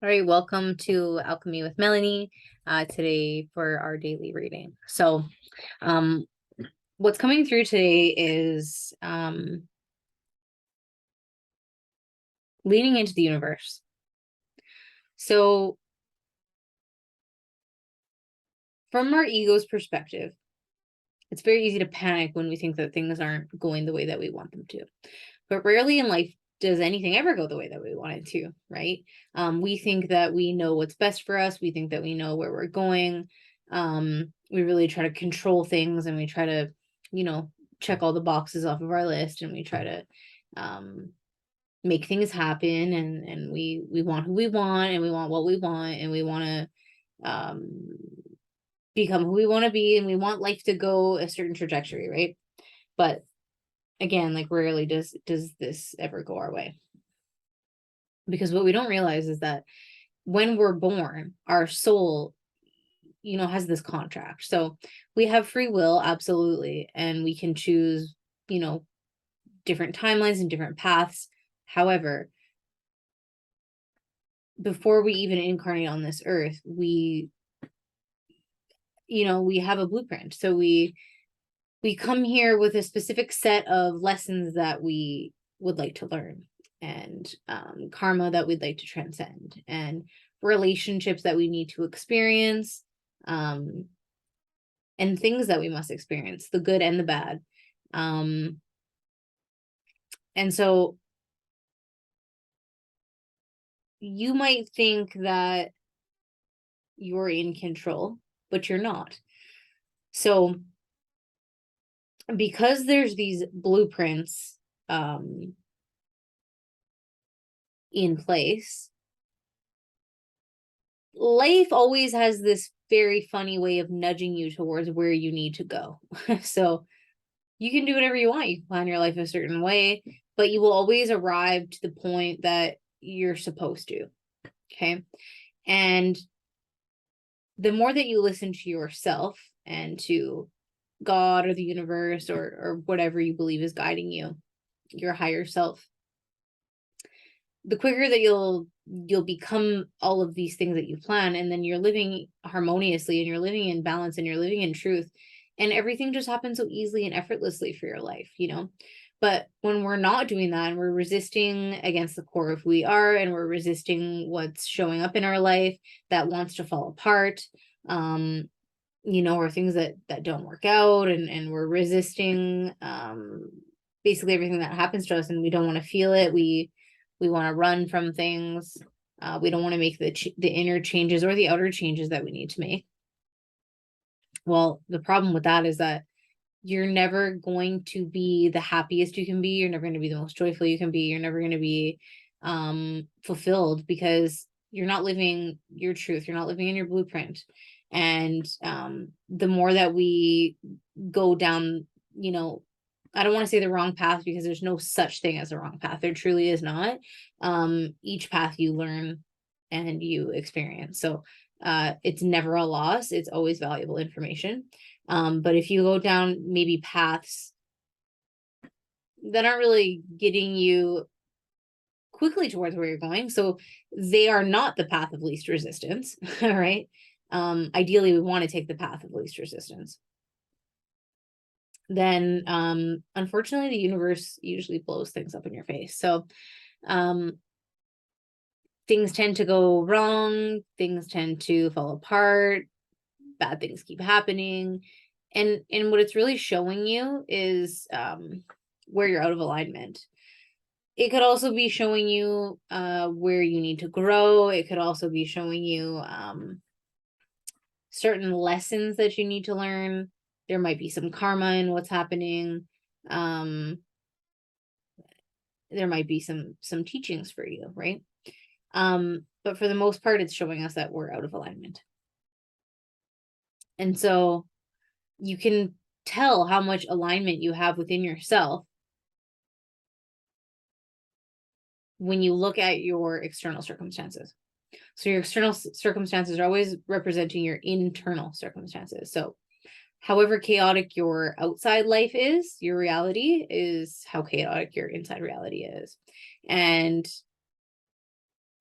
All right, welcome to Alchemy with Melanie. Today for our daily reading. Um, what's coming through today is leaning into the universe. So, from our ego's perspective, it's very easy to panic when we think that things aren't going the way that we want them to. But rarely in life does anything ever go the way that we want it to, right? We think that we know what's best for us. We think that we know where we're going. We really try to control things and we try to, check all the boxes off of our list and we try to make things happen and we want who we want and we want what we want and we want to become who we want to be and we want life to go a certain trajectory, right? But again, like rarely does this ever go our way. Because what we don't realize is that when we're born, our soul, has this contract. So we have free will, absolutely, and we can choose, different timelines and different paths. However, before we even incarnate on this earth, we have a blueprint. So we come here with a specific set of lessons that we would like to learn and karma that we'd like to transcend and relationships that we need to experience and things that we must experience, the good and the bad. And so you might think that you're in control, but you're not. So because there's these blueprints in place, life always has this very funny way of nudging you towards where you need to go. So you can do whatever you want. You can plan your life a certain way, but you will always arrive to the point that you're supposed to. Okay. And the more that you listen to yourself and to God or the universe or whatever you believe is guiding you, your higher self, the quicker that you'll become all of these things that you plan, and then you're living harmoniously and you're living in balance and you're living in truth, and everything just happens so easily and effortlessly for your life. But when we're not doing that and we're resisting against the core of who we are and we're resisting what's showing up in our life that wants to fall apart, or things that don't work out, and we're resisting basically everything that happens to us, and we don't want to feel it. We want to run from things. We don't want to make the inner changes or the outer changes that we need to make. Well, the problem with that is that you're never going to be the happiest you can be. You're never going to be the most joyful you can be. You're never going to be fulfilled because you're not living your truth. You're not living in your blueprint. And the more that we go down, I don't want to say the wrong path because there's no such thing as a wrong path. There truly is not. Each path you learn and you experience. So it's never a loss. It's always valuable information. But if you go down maybe paths that aren't really getting you quickly towards where you're going, so they are not the path of least resistance, all right? Ideally, we want to take the path of least resistance. Then unfortunately the universe usually blows things up in your face. So things tend to go wrong, things tend to fall apart, bad things keep happening. And what it's really showing you is where you're out of alignment. It could also be showing you where you need to grow. It could also be showing you certain lessons that you need to learn. There might be some karma in what's happening. There might be some teachings for you, right? But for the most part, it's showing us that we're out of alignment. And so you can tell how much alignment you have within yourself when you look at your external circumstances. So your external circumstances are always representing your internal circumstances. So however chaotic your outside life is, your reality is how chaotic your inside reality is. And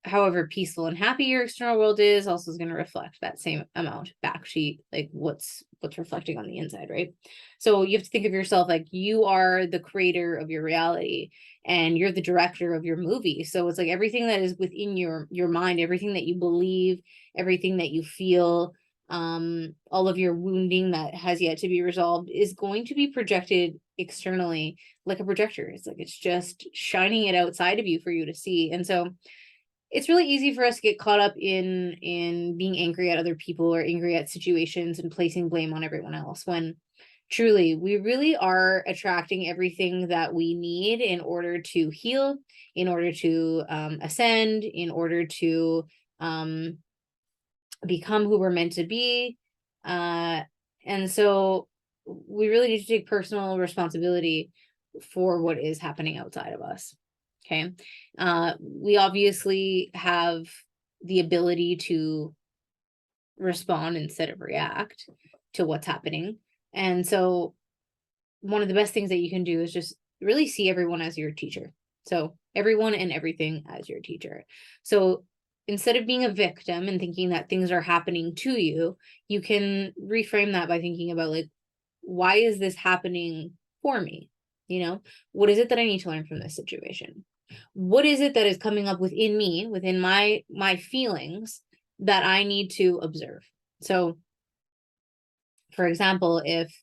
however peaceful and happy your external world is also is going to reflect that same amount back to like what's reflecting on the inside, right? So you have to think of yourself like you are the creator of your reality and you're the director of your movie. So it's like everything that is within your mind, everything that you believe, everything that you feel, all of your wounding that has yet to be resolved is going to be projected externally like a projector. It's like it's just shining it outside of you for you to see. And so it's really easy for us to get caught up in being angry at other people or angry at situations and placing blame on everyone else, when truly we really are attracting everything that we need in order to heal, in order to ascend, in order to become who we're meant to be. And so we really need to take personal responsibility for what is happening outside of us. Okay. We obviously have the ability to respond instead of react to what's happening. And so one of the best things that you can do is just really see everyone as your teacher. So everyone and everything as your teacher. So instead of being a victim and thinking that things are happening to you, you can reframe that by thinking about like, why is this happening for me? You know, what is it that I need to learn from this situation? What is it that is coming up within me, within my feelings that I need to observe? So, for example, if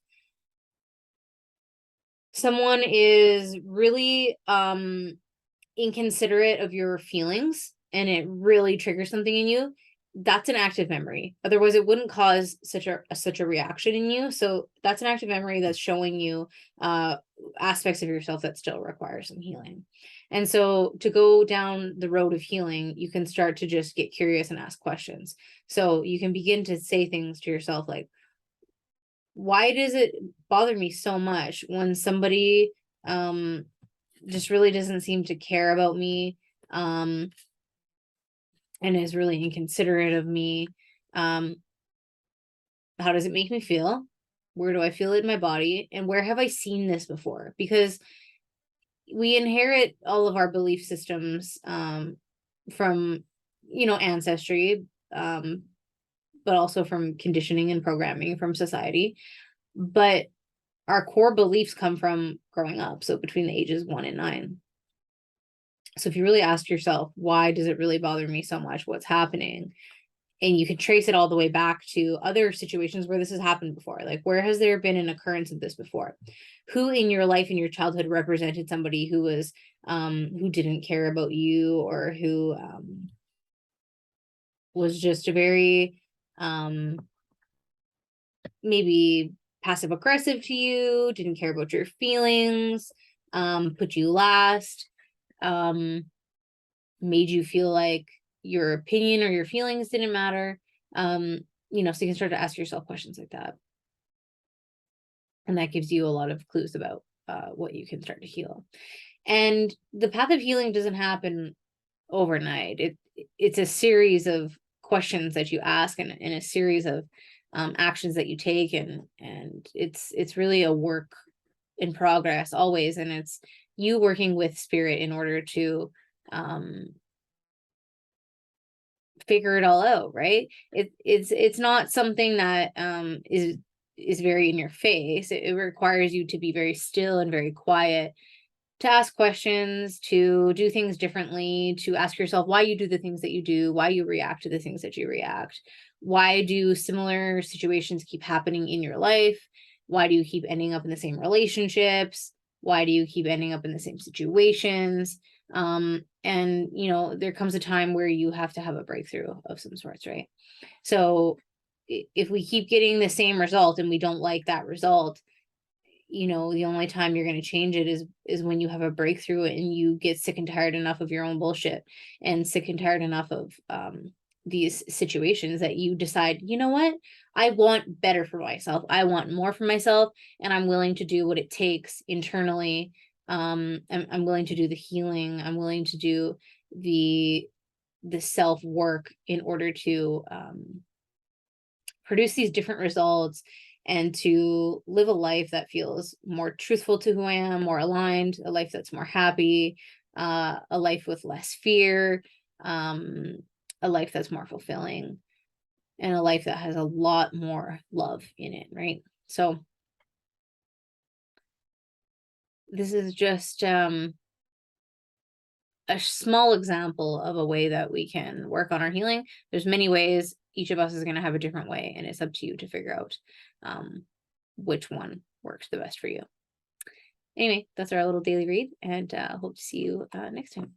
someone is really inconsiderate of your feelings and it really triggers something in you, that's an active memory. Otherwise it wouldn't cause such a reaction in you. So that's an active memory that's showing you aspects of yourself that still require some healing. And so to go down the road of healing, you can start to just get curious and ask questions. So you can begin to say things to yourself like, why does it bother me so much when somebody just really doesn't seem to care about me and is really inconsiderate of me? How does it make me feel? Where do I feel it in my body? And where have I seen this before? Because we inherit all of our belief systems from, ancestry, but also from conditioning and programming from society. But our core beliefs come from growing up, so between the ages 1 and 9. So if you really ask yourself, why does it really bother me so much? What's happening? And you can trace it all the way back to other situations where this has happened before. Like, where has there been an occurrence of this before? Who in your life, in your childhood, represented somebody who was who didn't care about you, or who was just a very maybe passive aggressive to you, didn't care about your feelings, put you last, made you feel like your opinion or your feelings didn't matter. So you can start to ask yourself questions like that. And that gives you a lot of clues about what you can start to heal. And the path of healing doesn't happen overnight. It's a series of questions that you ask and a series of actions that you take, and it's really a work in progress always, and it's you working with spirit in order to figure it all out, right? It's not something that is very in your face. It requires you to be very still and very quiet, to ask questions, to do things differently, to ask yourself why you do the things that you do, why you react to the things that you react. Why do similar situations keep happening in your life? Why do you keep ending up in the same relationships? Why do you keep ending up in the same situations? And there comes a time where you have to have a breakthrough of some sorts, right? So if we keep getting the same result and we don't like that result, the only time you're going to change it is when you have a breakthrough and you get sick and tired enough of your own bullshit, and sick and tired enough of these situations, that you decide, you know what, I want better for myself. I want more for myself, and I'm willing to do what it takes internally. I'm willing to do the healing. I'm willing to do the self work in order to produce these different results, and to live a life that feels more truthful to who I am, more aligned, a life that's more happy, a life with less fear, a life that's more fulfilling, and a life that has a lot more love in it, right? So this is just a small example of a way that we can work on our healing. There's many ways. Each of us is going to have a different way, and it's up to you to figure out which one works the best for you. Anyway, that's our little daily read, and hope to see you next time.